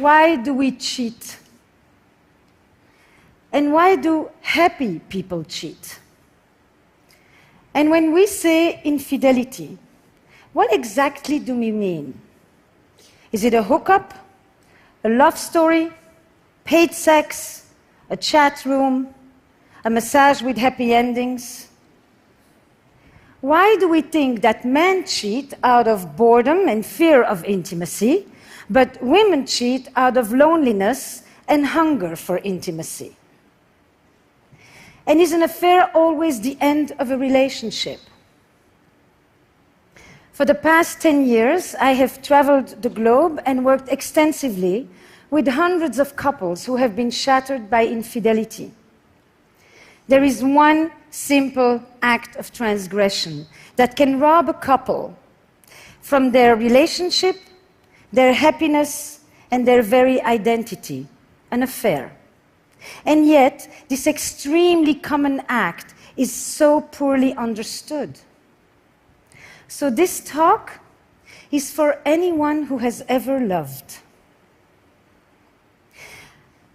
why do we cheat? And why do happy people cheat? And when we say infidelity, what exactly do we mean? Is it a hookup, a love story, paid sex, a chat room, a massage with happy endings? Why do we think that men cheat out of boredom and fear of intimacy, but women cheat out of loneliness and hunger for intimacy? And is an affair always the end of a relationship? For the past 10 years, I have traveled the globe and worked extensively with hundreds of couples who have been shattered by infidelity. There is one simple act of transgression that can rob a couple from their relationship, their happiness, and their very identity, an affair. And yet, this extremely common act is so poorly understood. So this talk is for anyone who has ever loved.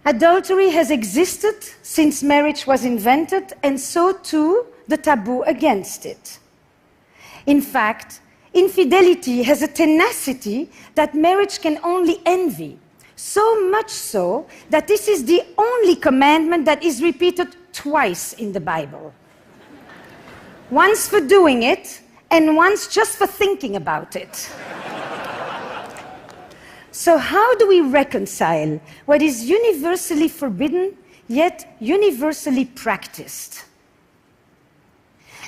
Adultery has existed since marriage was invented, and so too the taboo against it. In fact, infidelity has a tenacity that marriage can only envy. So much so that this is the only commandment that is repeated twice in the Bible. Once for doing it, and once just for thinking about it. So how do we reconcile what is universally forbidden, yet universally practiced?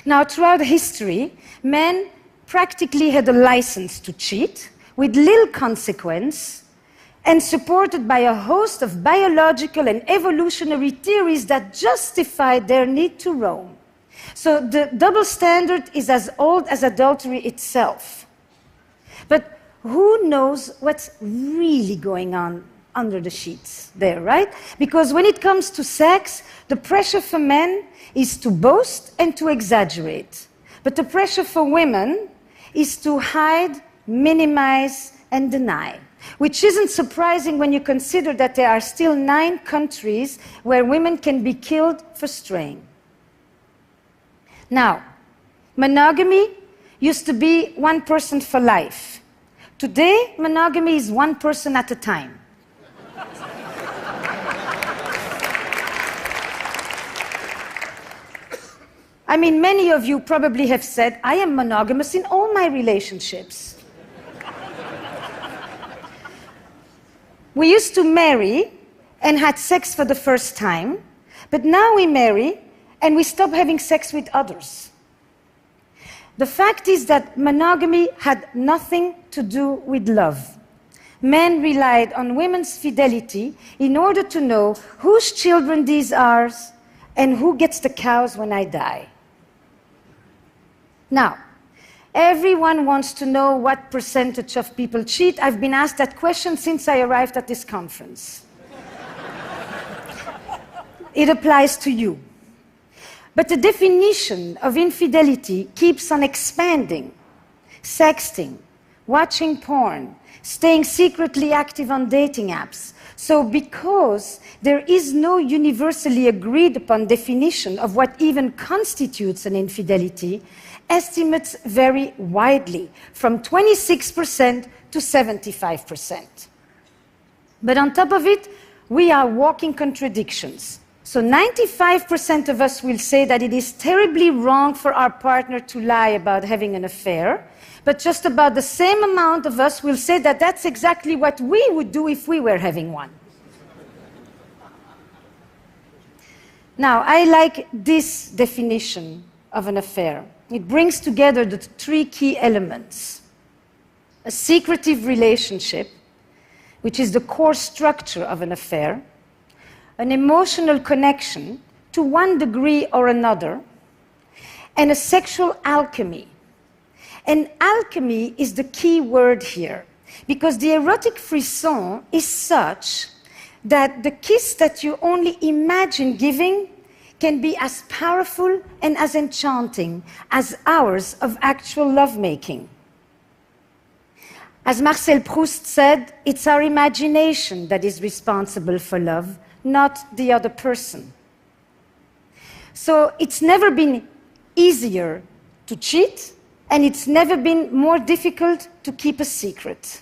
Now, throughout history, men practically had a license to cheat with little consequence, and supported by a host of biological and evolutionary theories that justified their need to roam. So the double standard is as old as adultery itself. But who knows what's really going on under the sheets there, right? Because when it comes to sex, the pressure for men is to boast and to exaggerate. But the pressure for women is to hide, minimize, and deny. Which isn't surprising when you consider that there are still 9 countries where women can be killed for straying. Now, monogamy used to be one person for life. Today, monogamy is one person at a time. I mean, many of you probably have said, I am monogamous in all my relationships. We used to marry and had sex for the first time, but now we marry and we stop having sex with others. The fact is that monogamy had nothing to do with love. Men relied on women's fidelity in order to know whose children these are and who gets the cows when I die. Now, everyone wants to know what percentage of people cheat. I've been asked that question since I arrived at this conference. It applies to you. But the definition of infidelity keeps on expanding. Sexting, watching porn, staying secretly active on dating apps. So because there is no universally agreed upon definition of what even constitutes an infidelity, estimates vary widely, from 26% to 75%. But on top of it, we are walking contradictions. So 95% of us will say that it is terribly wrong for our partner to lie about having an affair, but just about the same amount of us will say that that's exactly what we would do if we were having one. Now, I like this definition of an affair. It brings together the 3 key elements. A secretive relationship, which is the core structure of an affair, an emotional connection to one degree or another, and a sexual alchemy. And alchemy is the key word here, because the erotic frisson is such that the kiss that you only imagine giving can be as powerful and as enchanting as hours of actual lovemaking. As Marcel Proust said, it's our imagination that is responsible for love, not the other person. So it's never been easier to cheat, and it's never been more difficult to keep a secret.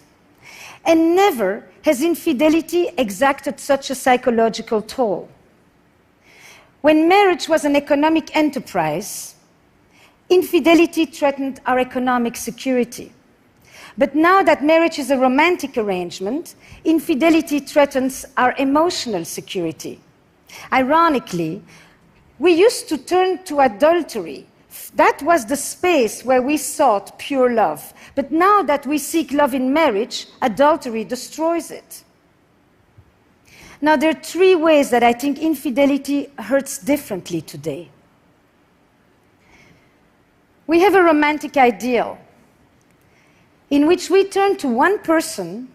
And never has infidelity exacted such a psychological toll. When marriage was an economic enterprise, infidelity threatened our economic security. But now that marriage is a romantic arrangement, infidelity threatens our emotional security. Ironically, we used to turn to adultery. That was the space where we sought pure love. But now that we seek love in marriage, adultery destroys it. Now, there are three ways that I think infidelity hurts differently today. We have a romantic ideal in which we turn to one person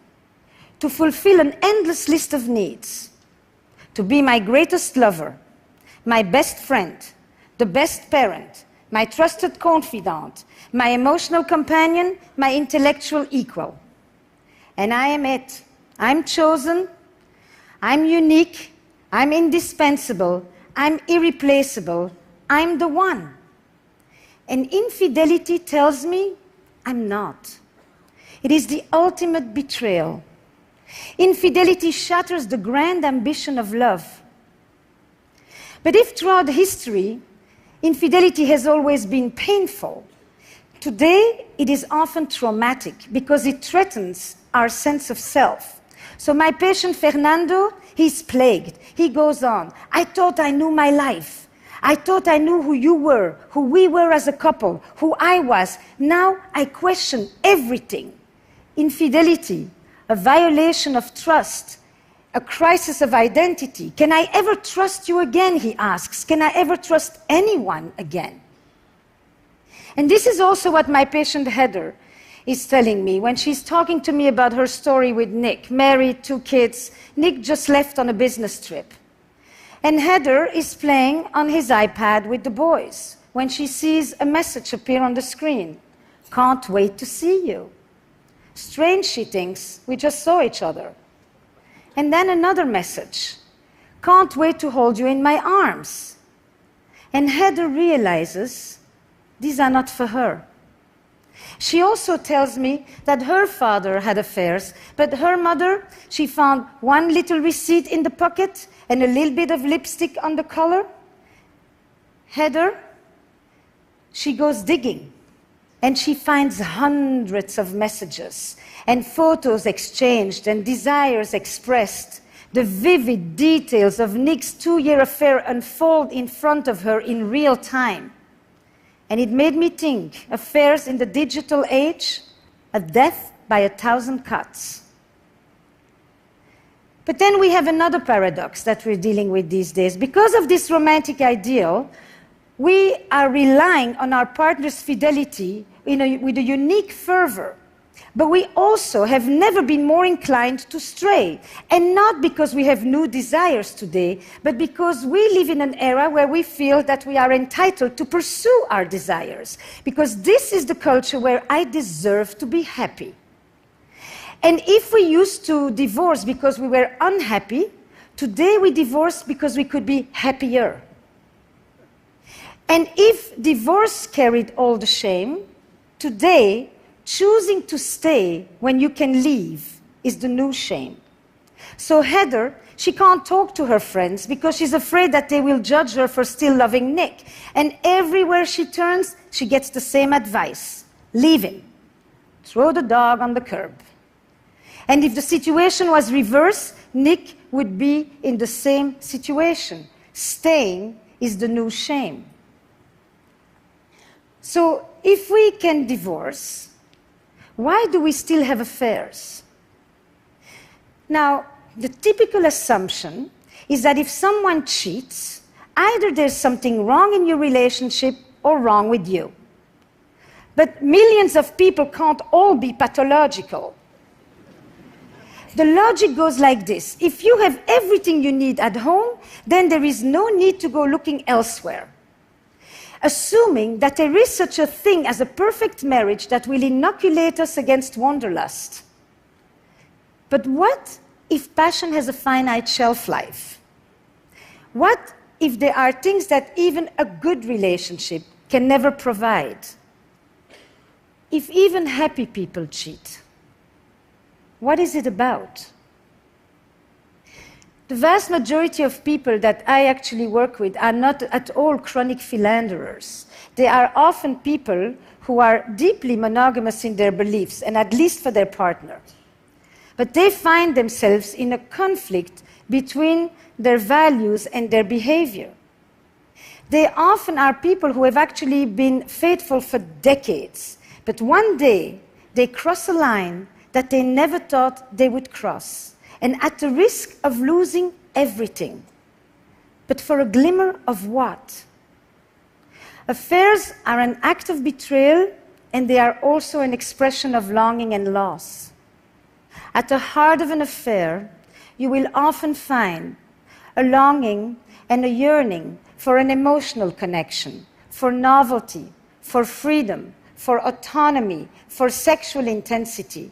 to fulfill an endless list of needs, to be my greatest lover, my best friend, the best parent, my trusted confidant, my emotional companion, my intellectual equal. And I am it. I'm chosen, I'm unique, I'm indispensable, I'm irreplaceable, I'm the one. And infidelity tells me I'm not. It is the ultimate betrayal. Infidelity shatters the grand ambition of love. But if throughout history, infidelity has always been painful, today it is often traumatic because it threatens our sense of self. So my patient Fernando, he's plagued. He goes on, I thought I knew my life. I thought I knew who you were, who we were as a couple, who I was. Now I question everything. Infidelity, a violation of trust, a crisis of identity. Can I ever trust you again, he asks. Can I ever trust anyone again? And this is also what my patient Heather is telling me when she's talking to me about her story with Nick, married, 2 kids. Nick just left on a business trip. And Heather is playing on his iPad with the boys when she sees a message appear on the screen. Can't wait to see you. Strange, she thinks, we just saw each other. And then another message. Can't wait to hold you in my arms. And Heather realizes these are not for her. She also tells me that her father had affairs, but her mother, she found one little receipt in the pocket and a little bit of lipstick on the collar. Heather, she goes digging, and she finds hundreds of messages and photos exchanged and desires expressed. The vivid details of Nick's 2-year affair unfold in front of her in real time. And it made me think, affairs in the digital age, a death by 1,000 cuts. But then we have another paradox that we're dealing with these days. Because of this romantic ideal, we are relying on our partner's fidelity with a unique fervor. But we also have never been more inclined to stray. And not because we have new desires today, but because we live in an era where we feel that we are entitled to pursue our desires. Because this is the culture where I deserve to be happy. And if we used to divorce because we were unhappy, today we divorce because we could be happier. And if divorce carried all the shame, today choosing to stay when you can leave is the new shame. So Heather, she can't talk to her friends because she's afraid that they will judge her for still loving Nick. And everywhere she turns, she gets the same advice. Leave him. Throw the dog on the curb. And if the situation was reversed, Nick would be in the same situation. Staying is the new shame. So if we can divorce, why do we still have affairs? Now, the typical assumption is that if someone cheats, either there's something wrong in your relationship or wrong with you. But millions of people can't all be pathological. The logic goes like this. If you have everything you need at home, then there is no need to go looking elsewhere. assuming that there is such a thing as a perfect marriage that will inoculate us against wanderlust. But what if passion has a finite shelf life? What if there are things that even a good relationship can never provide? If even happy people cheat, what is it about? The vast majority of people that I actually work with are not at all chronic philanderers. They are often people who are deeply monogamous in their beliefs, and at least for their partner. But they find themselves in a conflict between their values and their behavior. They often are people who have actually been faithful for decades, but one day they cross a line that they never thought they would cross, and at the risk of losing everything. But for a glimmer of what? Affairs are an act of betrayal, and they are also an expression of longing and loss. At the heart of an affair, you will often find a longing and a yearning for an emotional connection, for novelty, for freedom, for autonomy, for sexual intensity,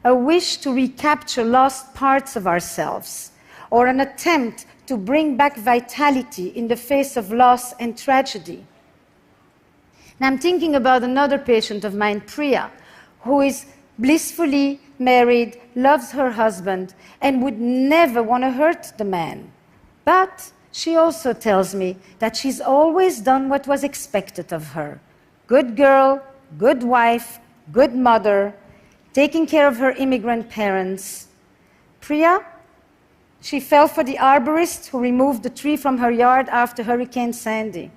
a wish to recapture lost parts of ourselves, or an attempt to bring back vitality in the face of loss and tragedy. Now I'm thinking about another patient of mine, Priya, who is blissfully married, loves her husband, and would never want to hurt the man. But she also tells me that she's always done what was expected of her. Good girl, good wife, good mother, taking care of her immigrant parents. Priya, she fell for the arborist who removed the tree from her yard after Hurricane Sandy.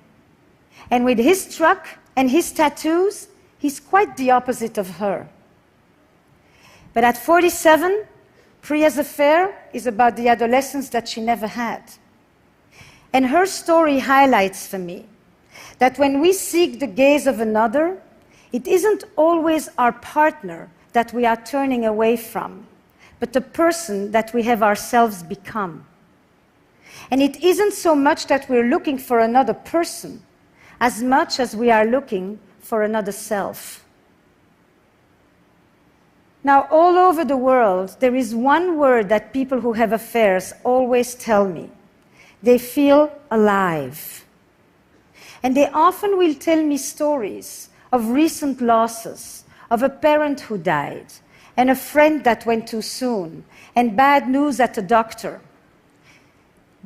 And with his truck and his tattoos, he's quite the opposite of her. But at 47, Priya's affair is about the adolescence that she never had. And her story highlights for me that when we seek the gaze of another, it isn't always our partner that we are turning away from, but the person that we have ourselves become. And it isn't so much that we're looking for another person, as much as we are looking for another self. Now, all over the world, there is one word that people who have affairs always tell me. They feel alive. And they often will tell me stories of recent losses, of a parent who died, and a friend that went too soon, and bad news at the doctor.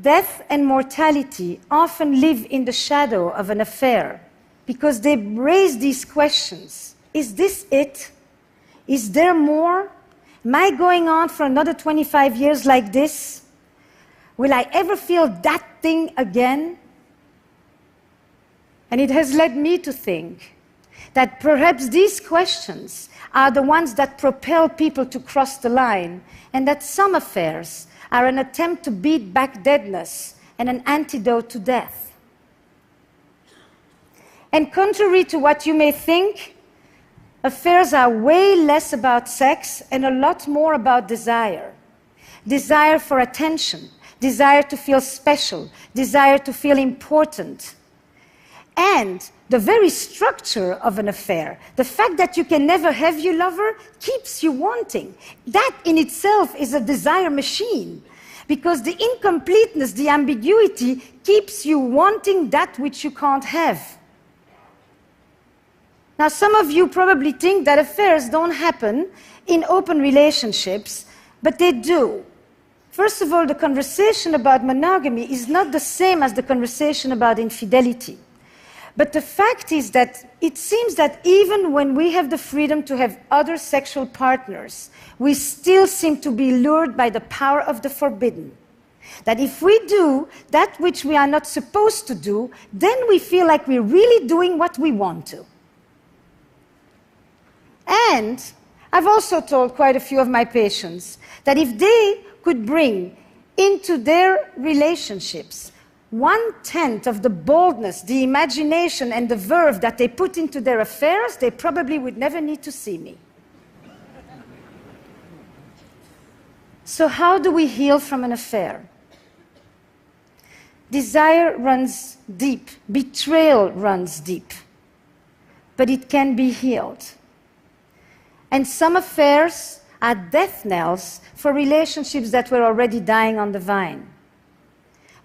Death and mortality often live in the shadow of an affair because they raise these questions. Is this it? Is there more? Am I going on for another 25 years like this? Will I ever feel that thing again? And it has led me to think that perhaps these questions are the ones that propel people to cross the line, and that some affairs are an attempt to beat back deadness and an antidote to death. And contrary to what you may think, affairs are way less about sex and a lot more about desire. Desire for attention, desire to feel special, desire to feel important. And the very structure of an affair, the fact that you can never have your lover, keeps you wanting. That in itself is a desire machine, because the incompleteness, the ambiguity, keeps you wanting that which you can't have. Now, some of you probably think that affairs don't happen in open relationships, but they do. First of all, the conversation about monogamy is not the same as the conversation about infidelity. But the fact is that it seems that even when we have the freedom to have other sexual partners, we still seem to be lured by the power of the forbidden. That if we do that which we are not supposed to do, then we feel like we're really doing what we want to. And I've also told quite a few of my patients that if they could bring into their relationships 1/10 of the boldness, the imagination, and the verve that they put into their affairs, they probably would never need to see me. So how do we heal from an affair? desire runs deep, betrayal runs deep, but it can be healed. And some affairs are death knells for relationships that were already dying on the vine.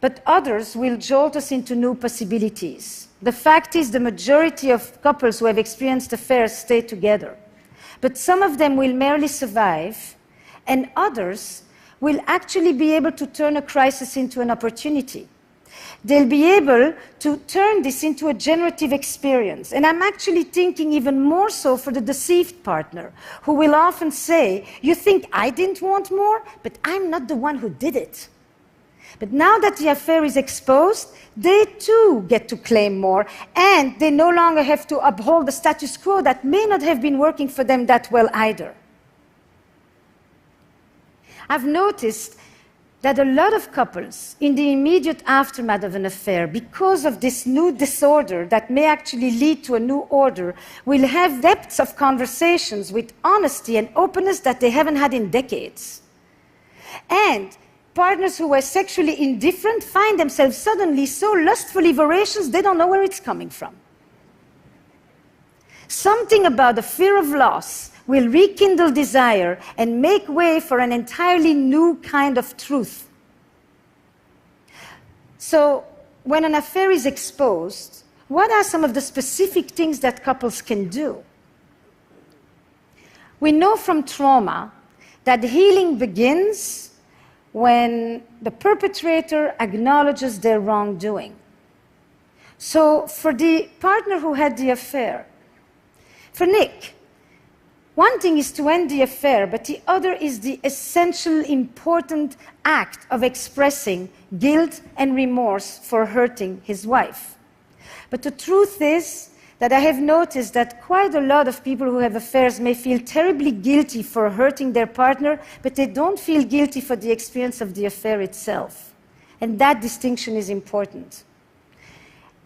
But others will jolt us into new possibilities. The fact is, the majority of couples who have experienced affairs stay together. But some of them will merely survive, and others will actually be able to turn a crisis into an opportunity. They'll be able to turn this into a generative experience. And I'm actually thinking even more so for the deceived partner, who will often say, "You think I didn't want more? But I'm not the one who did it." But now that the affair is exposed, they too get to claim more, and they no longer have to uphold the status quo that may not have been working for them that well either. I've noticed that a lot of couples, in the immediate aftermath of an affair, because of this new disorder that may actually lead to a new order, will have depths of conversations with honesty and openness that they haven't had in decades. And partners who were sexually indifferent find themselves suddenly so lustfully voracious they don't know where it's coming from. Something about the fear of loss will rekindle desire and make way for an entirely new kind of truth. So, when an affair is exposed, what are some of the specific things that couples can do? We know from trauma that healing begins when the perpetrator acknowledges their wrongdoing. So, for the partner who had the affair, for Nick, one thing is to end the affair, but the other is the essential, important act of expressing guilt and remorse for hurting his wife. But the truth is that I have noticed that quite a lot of people who have affairs may feel terribly guilty for hurting their partner, but they don't feel guilty for the experience of the affair itself. And that distinction is important.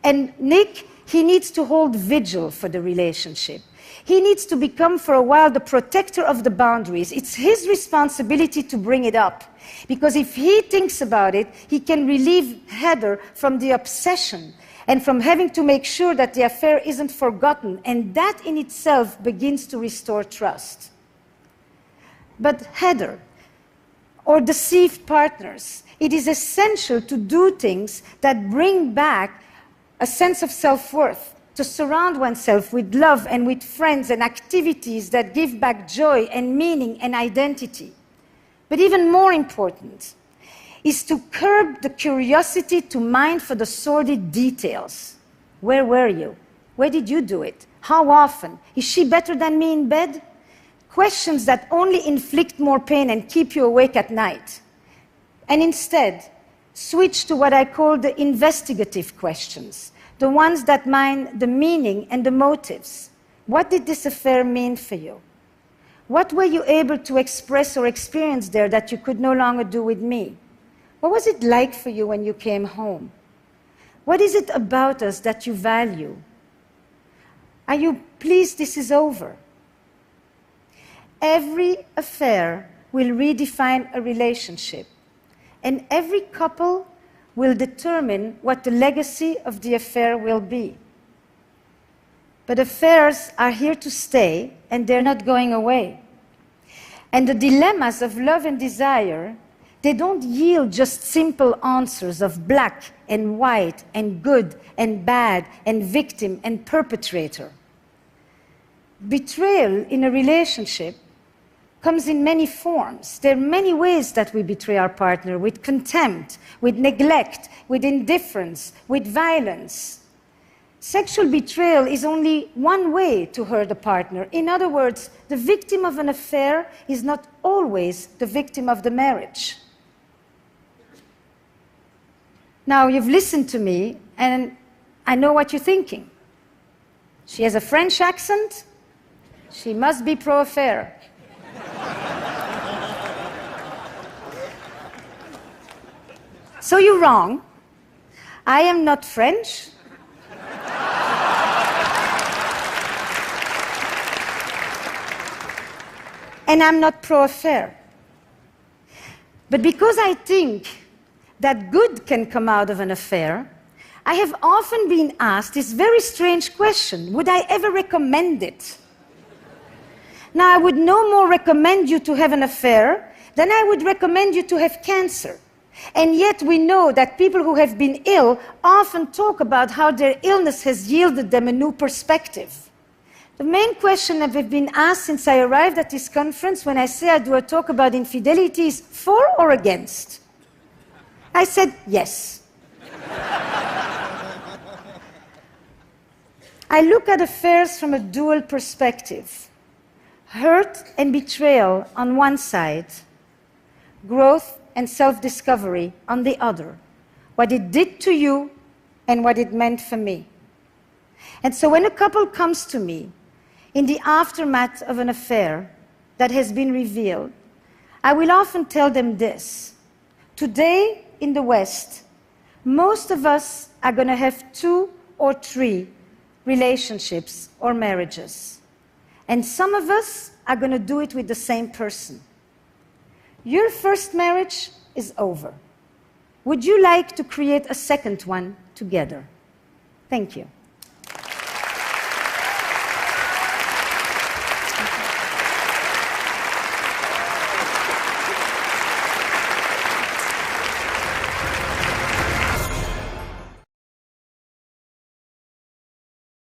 And Nick, he needs to hold vigil for the relationship. He needs to become, for a while, the protector of the boundaries. It's his responsibility to bring it up. Because if he thinks about it, he can relieve Heather from the obsession and from having to make sure that the affair isn't forgotten. And that in itself begins to restore trust. But Heather, or deceived partners, it is essential to do things that bring back a sense of self-worth, to surround oneself with love and with friends and activities that give back joy and meaning and identity. But even more important is to curb the curiosity to mine for the sordid details. Where were you? Where did you do it? How often? Is she better than me in bed? Questions that only inflict more pain and keep you awake at night. And instead, switch to what I call the investigative questions, the ones that mine the meaning and the motives. What did this affair mean for you? What were you able to express or experience there that you could no longer do with me? What was it like for you when you came home? What is it about us that you value? Are you pleased this is over? Every affair will redefine a relationship, and every couple will determine what the legacy of the affair will be. But affairs are here to stay, and they're not going away. And the dilemmas of love and desire, they don't yield just simple answers of black and white and good and bad and victim and perpetrator. Betrayal in a relationship comes in many forms. There are many ways that we betray our partner, with contempt, with neglect, with indifference, with violence. Sexual betrayal is only one way to hurt a partner. In other words, the victim of an affair is not always the victim of the marriage. Now, you've listened to me, and I know what you're thinking. She has a French accent. She must be pro-affair. So you're wrong. I am not French. And I'm not pro-affair. But because I think that good can come out of an affair, I have often been asked this very strange question: would I ever recommend it? Now, I would no more recommend you to have an affair than I would recommend you to have cancer. And yet we know that people who have been ill often talk about how their illness has yielded them a new perspective. The main question that I've been asked since I arrived at this conference when I say I do a talk about infidelity is for or against? I said yes. I look at affairs from a dual perspective. Hurt and betrayal on one side, growth and self-discovery on the other. What it did to you and what it meant for me. And so when a couple comes to me in the aftermath of an affair that has been revealed, I will often tell them this: today in the West, most of us are going to have 2 or 3 relationships or marriages. And some of us are going to do it with the same person. Your first marriage is over. Would you like to create a second one together? Thank you.